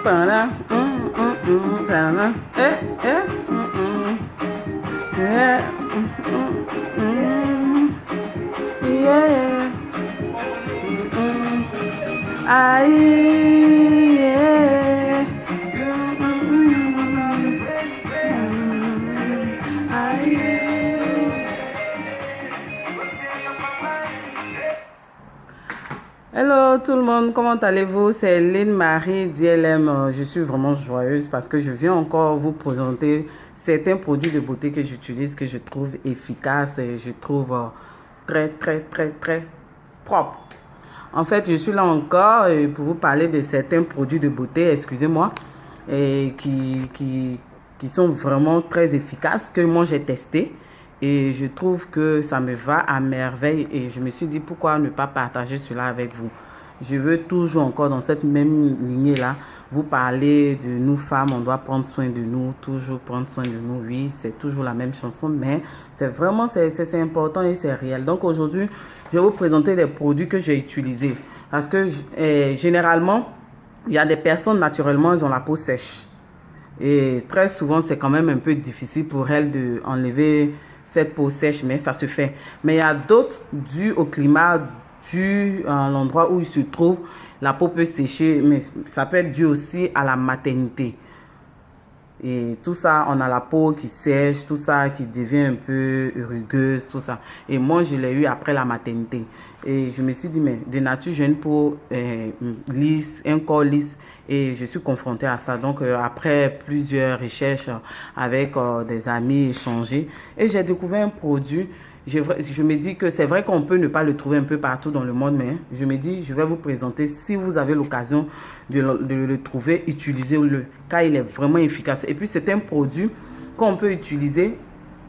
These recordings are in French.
Para, para, yeah, yeah, aïe, yeah, aïe. Hello tout le monde, comment allez-vous? C'est Lynn Marie DLM. Je suis vraiment joyeuse parce que je viens encore vous présenter certains produits de beauté que j'utilise, que je trouve efficaces et je trouve très propres. En fait, je suis là encore pour vous parler de certains produits de beauté, excusez-moi, et qui sont vraiment très efficaces, que moi j'ai testé. Et je trouve que ça me va à merveille et je me suis dit pourquoi ne pas partager cela avec vous. Je veux toujours encore dans cette même lignée-là vous parler de nous femmes, on doit prendre soin de nous, toujours prendre soin de nous. Oui, c'est toujours la même chanson, mais c'est vraiment, c'est important et c'est réel. Donc aujourd'hui, je vais vous présenter des produits que j'ai utilisés. Parce que généralement, il y a des personnes, naturellement, elles ont la peau sèche. Et très souvent, c'est quand même un peu difficile pour elles d'enlever cette peau sèche, mais ça se fait. Mais il y a d'autres, dû au climat, dû à l'endroit où ils se trouvent, la peau peut sécher, mais ça peut être dû aussi à la maternité. Et tout ça, on a la peau qui sèche, tout ça qui devient un peu rugueuse, tout ça. Et moi, je l'ai eu après la maternité. Et je me suis dit, mais de nature, j'ai une peau lisse, un corps lisse. Et je suis confrontée à ça. Donc, après plusieurs recherches avec des amis échangés, et j'ai découvert un produit. Je me dis que c'est vrai qu'on peut ne pas le trouver un peu partout dans le monde, mais je me dis, je vais vous présenter. Si vous avez l'occasion de le trouver, utilisez-le, car il est vraiment efficace. Et puis, c'est un produit qu'on peut utiliser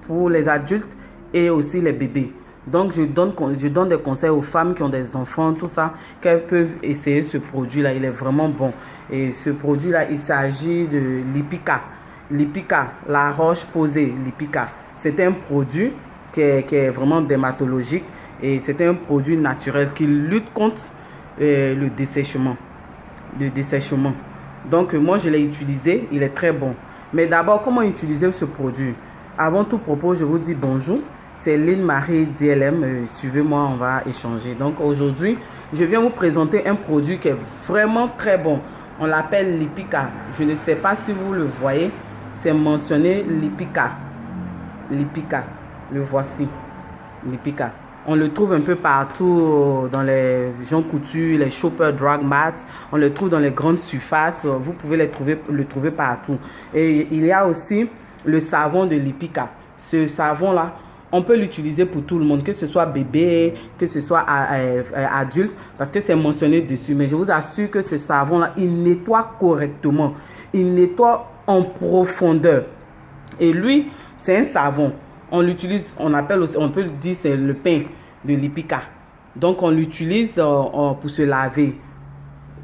pour les adultes et aussi les bébés. Donc, je donne des conseils aux femmes qui ont des enfants, tout ça, qu'elles peuvent essayer ce produit-là. Il est vraiment bon. Et ce produit-là, il s'agit de Lipika. Lipika, la roche posée, Lipika. C'est un produit qui est vraiment dermatologique et c'est un produit naturel qui lutte contre le dessèchement. Donc, moi, je l'ai utilisé. Il est très bon. Mais d'abord, comment utiliser ce produit? Avant tout propos, je vous dis bonjour. C'est Lynn Marie DLM. Suivez-moi, on va échanger. Donc, aujourd'hui, je viens vous présenter un produit qui est vraiment très bon. On l'appelle Lipika. Je ne sais pas si vous le voyez. C'est mentionné Lipika. Lipika. Le voici. Lipika. On le trouve un peu partout dans les Jean Coutu, les Shopper Drug Mart. On le trouve dans les grandes surfaces. Vous pouvez le trouver partout. Et il y a aussi le savon de Lipika. Ce savon-là, on peut l'utiliser pour tout le monde, que ce soit bébé, que ce soit adulte, parce que c'est mentionné dessus. Mais je vous assure que ce savon-là, il nettoie correctement. Il nettoie en profondeur. Et lui, c'est un savon. On l'utilise, on peut le dire, c'est le pain de Lipika. Donc, on l'utilise pour se laver.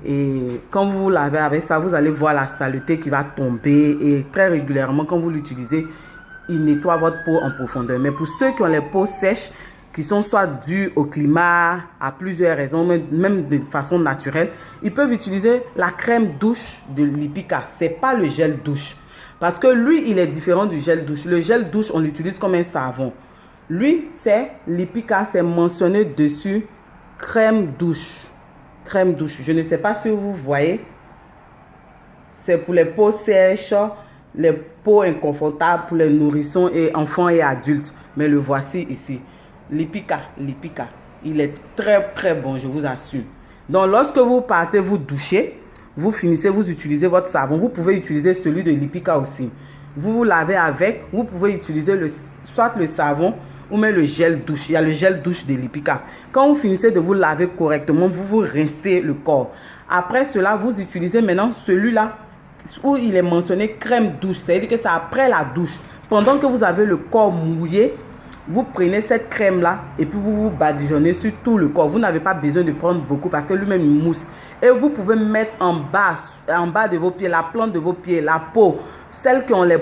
Et quand vous vous lavez avec ça, vous allez voir la saleté qui va tomber. Et très régulièrement, quand vous l'utilisez, il nettoie votre peau en profondeur. Mais pour ceux qui ont les peaux sèches, qui sont soit dues au climat, à plusieurs raisons, même de façon naturelle, ils peuvent utiliser la crème douche de Lipika. Ce n'est pas le gel douche. Parce que lui, il est différent du gel douche. Le gel douche, on l'utilise comme un savon. Lui, c'est Lipika, c'est mentionné dessus crème douche. Crème douche. Je ne sais pas si vous voyez. C'est pour les peaux sèches, les peaux inconfortables, pour les nourrissons et enfants et adultes. Mais le voici ici. Lipika, Lipika. Il est très bon, je vous assure. Donc, lorsque vous partez vous doucher, vous finissez, vous utilisez votre savon. Vous pouvez utiliser celui de Lipika aussi. Vous vous lavez avec. Vous pouvez utiliser soit le savon ou même le gel douche. Il y a le gel douche de Lipika. Quand vous finissez de vous laver correctement, vous vous rincez le corps. Après cela, vous utilisez maintenant celui-là où il est mentionné crème douche. C'est-à-dire que c'est après la douche. Pendant que vous avez le corps mouillé, vous prenez cette crème-là et puis vous vous badigeonnez sur tout le corps. Vous n'avez pas besoin de prendre beaucoup parce que lui-même il mousse. Et vous pouvez mettre en bas de vos pieds, la plante de vos pieds, la peau. Celles qui ont les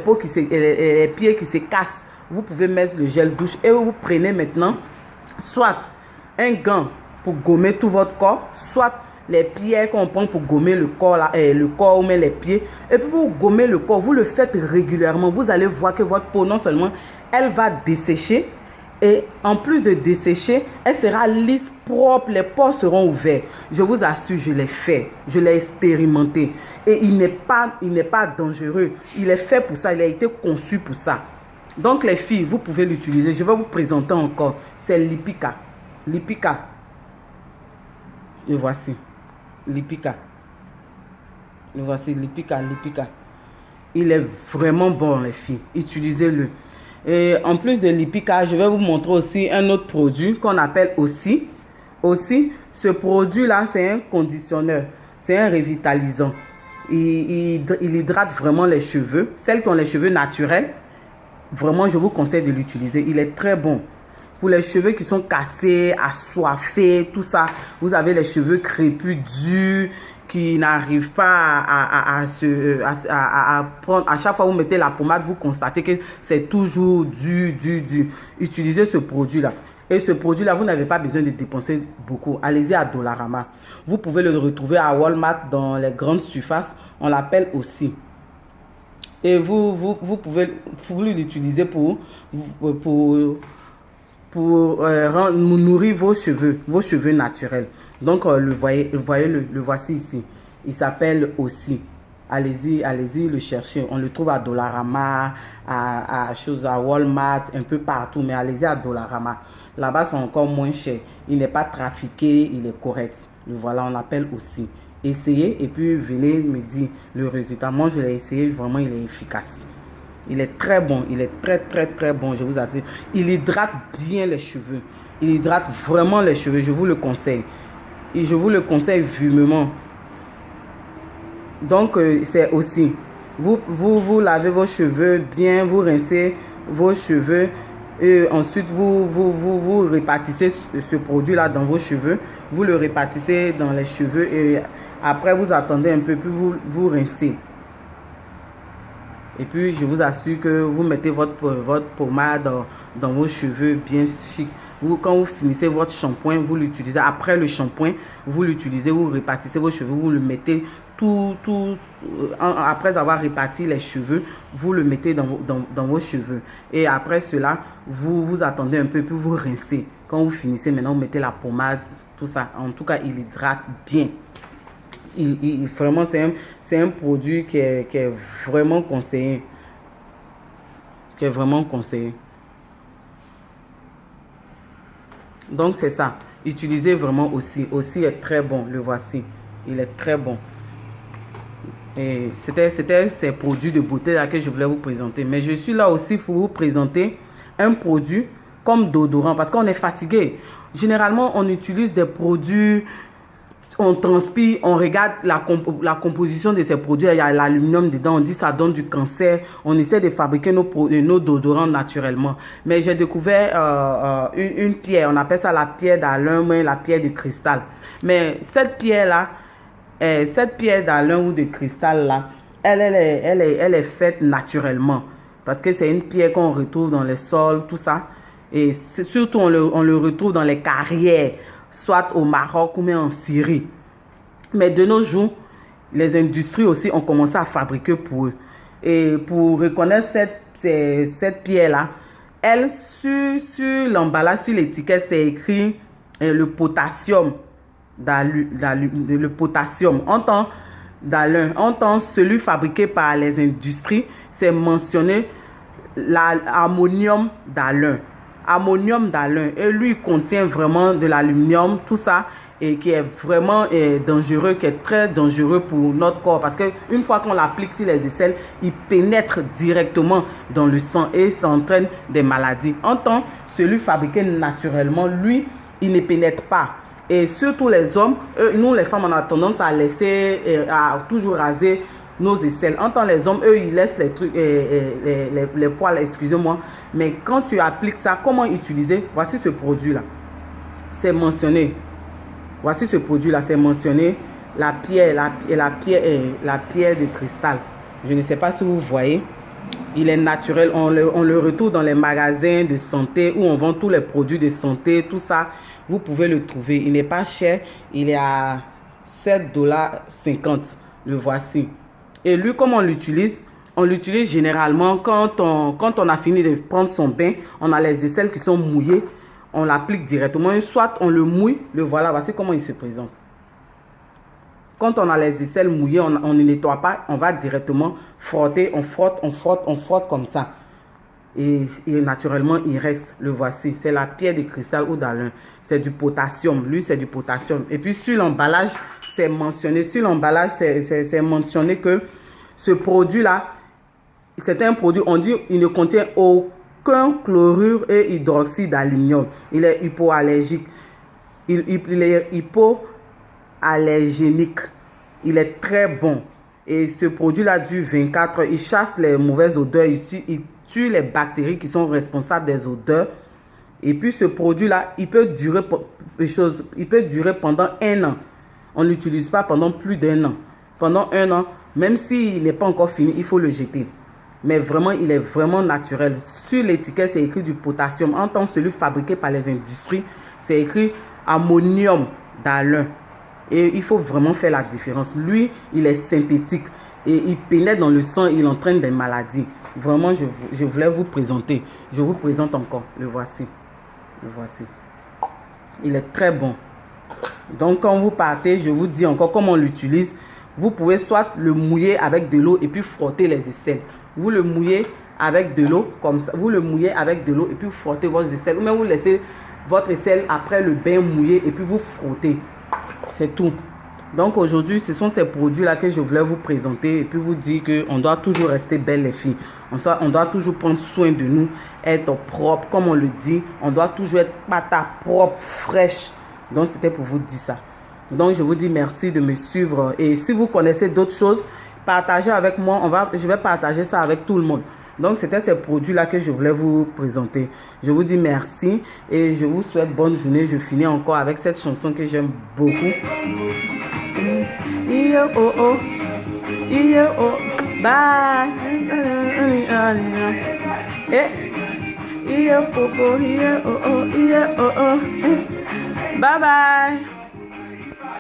pieds qui se cassent, vous pouvez mettre le gel douche. Et vous prenez maintenant soit un gant pour gommer tout votre corps, soit les pierres qu'on prend pour gommer le corps, là, le corps ou même les pieds. Et puis vous gommez le corps, vous le faites régulièrement. Vous allez voir que votre peau, non seulement, elle va dessécher, et en plus de dessécher, elle sera lisse, propre, les pores seront ouverts. Je vous assure, je l'ai fait, je l'ai expérimenté. Et il n'est pas dangereux. Il est fait pour ça, il a été conçu pour ça. Donc les filles, vous pouvez l'utiliser. Je vais vous présenter encore. C'est Lipika. Lipika. Et voici. Lipika. Et voici Lipika, Lipika. Il est vraiment bon les filles. Utilisez-le. Et en plus de Lipika, je vais vous montrer aussi un autre produit qu'on appelle aussi. Aussi, ce produit-là, c'est un conditionneur. C'est un revitalisant. Il hydrate vraiment les cheveux. Celles qui ont les cheveux naturels, vraiment, je vous conseille de l'utiliser. Il est très bon. Pour les cheveux qui sont cassés, assoiffés, tout ça. Vous avez les cheveux crépus, durs, qui n'arrivent pas à prendre. À chaque fois que vous mettez la pommade, vous constatez que c'est toujours dur. Utilisez ce produit-là. Et ce produit-là, vous n'avez pas besoin de dépenser beaucoup. Allez-y à Dollarama. Vous pouvez le retrouver à Walmart dans les grandes surfaces. On l'appelle aussi. Et vous pouvez l'utiliser pour nourrir vos cheveux naturels. Donc, le voici ici. Il s'appelle aussi. Allez-y le chercher. On le trouve à Dollarama, à Walmart, un peu partout. Mais allez-y à Dollarama. Là-bas, c'est encore moins cher. Il n'est pas trafiqué, il est correct. Le voilà, on l'appelle aussi. Essayez et puis venez me dire le résultat. Moi, je l'ai essayé, vraiment, il est efficace. Il est très bon, il est très bon, je vous assure. Il hydrate bien les cheveux. Il hydrate vraiment les cheveux, je vous le conseille. Et je vous le conseille vivement. Donc, c'est aussi, vous lavez vos cheveux bien, vous rincez vos cheveux. Et ensuite, vous répartissez ce produit-là dans vos cheveux. Vous le répartissez dans les cheveux et après, vous attendez un peu, puis vous rincez. Et puis, je vous assure que vous mettez votre pommade dans vos cheveux bien chic. Quand vous finissez votre shampoing, vous l'utilisez. Après le shampoing, vous l'utilisez, vous répartissez vos cheveux, vous le mettez après avoir réparti les cheveux, vous le mettez dans vos cheveux. Et après cela, vous attendez un peu, puis vous rincez. Quand vous finissez, maintenant, vous mettez la pommade, tout ça. En tout cas, il hydrate bien. Vraiment, c'est un produit qui est vraiment conseillé. Qui est vraiment conseillé. Donc, c'est ça. Utilisez vraiment aussi. Aussi est très bon. Le voici. Il est très bon. Et c'était ces produits de beauté là que je voulais vous présenter. Mais je suis là aussi pour vous présenter un produit comme déodorant. Parce qu'on est fatigué. Généralement, on utilise des produits... On transpire, on regarde la composition de ces produits, il y a l'aluminium dedans, on dit ça donne du cancer, on essaie de fabriquer nos déodorants naturellement. Mais j'ai découvert une pierre, on appelle ça la pierre d'Alain, la pierre de cristal. Mais cette pierre-là, cette pierre d'Alain ou de cristal là, elle est faite naturellement. Parce que c'est une pierre qu'on retrouve dans les sols, tout ça. Et surtout, on le retrouve dans les carrières, soit au Maroc ou même en Syrie. Mais de nos jours, les industries aussi ont commencé à fabriquer pour eux. Et pour reconnaître cette pierre-là, elle, sur l'emballage, sur l'étiquette, c'est écrit le potassium. Le potassium. En tant d'Alain, en tant celui fabriqué par les industries, c'est mentionné l'ammonium d'Alain. Ammonium d'Alain. Et lui, il contient vraiment de l'aluminium, tout ça, et qui est vraiment dangereux, qui est très dangereux pour notre corps. Parce qu'une fois qu'on l'applique sur les aisselles, il pénètre directement dans le sang et ça entraîne des maladies. En tant celui fabriqué naturellement, lui, il ne pénètre pas. Et surtout les hommes, nous les femmes, on a tendance à laisser, à toujours raser nos aisselles. En tant les hommes, eux, ils laissent les trucs, les poils, excusez-moi. Mais quand tu appliques ça, comment utiliser? Voici ce produit-là. C'est mentionné. Voici ce produit-là, c'est mentionné. La pierre de cristal. Je ne sais pas si vous voyez. Il est naturel. On le retrouve dans les magasins de santé où on vend tous les produits de santé, tout ça. Vous pouvez le trouver. Il n'est pas cher. Il est à $7,50. Le voici. Et lui, comment on l'utilise? On l'utilise généralement quand on a fini de prendre son bain, on a les aisselles qui sont mouillées, on l'applique directement. Soit on le mouille, le voilà, voici comment il se présente. Quand on a les aisselles mouillées, on ne nettoie pas, on va directement frotter, on frotte comme ça. Et naturellement, il reste, le voici. C'est la pierre de cristal ou d'Alain. C'est du potassium. Lui, c'est du potassium. Et puis, sur l'emballage, c'est mentionné. Sur l'emballage, c'est mentionné que ce produit-là, c'est un produit, on dit, il ne contient aucun chlorure et hydroxyde d'aluminium. Il est hypoallergique. Il est hypoallergénique. Il est très bon. Et ce produit-là dure 24 heures. Il chasse les mauvaises odeurs ici. Il tue les bactéries qui sont responsables des odeurs. Et puis ce produit-là, il peut durer pendant 1 an. On ne l'utilise pas pendant plus d'1 an. Pendant 1 an, même s'il n'est pas encore fini, il faut le jeter. Mais vraiment, il est vraiment naturel. Sur l'étiquette, c'est écrit du potassium. En tant que celui fabriqué par les industries, c'est écrit ammonium d'Alain. Et il faut vraiment faire la différence. Lui, il est synthétique et il pénètre dans le sang, il entraîne des maladies. Vraiment, je voulais vous présenter. Je vous présente encore. Le voici. Le voici. Il est très bon. Donc, quand vous partez, je vous dis encore comment on l'utilise. Vous pouvez soit le mouiller avec de l'eau et puis frotter les aisselles. Vous le mouillez avec de l'eau, comme ça. Vous le mouillez avec de l'eau et puis vous frottez vos aisselles. Ou même vous laissez votre aisselle après le bain mouillé et puis vous frottez. C'est tout. Donc aujourd'hui, ce sont ces produits-là que je voulais vous présenter et puis vous dire qu'on doit toujours rester belle les filles. On doit toujours prendre soin de nous, être propre, comme on le dit. On doit toujours être pata propre, fraîche. Donc c'était pour vous dire ça. Donc je vous dis merci de me suivre. Et si vous connaissez d'autres choses, partagez avec moi. Je vais partager ça avec tout le monde. Donc c'était ces produits-là que je voulais vous présenter. Je vous dis merci et je vous souhaite bonne journée. Je finis encore avec cette chanson que j'aime beaucoup. Bye. Bye bye.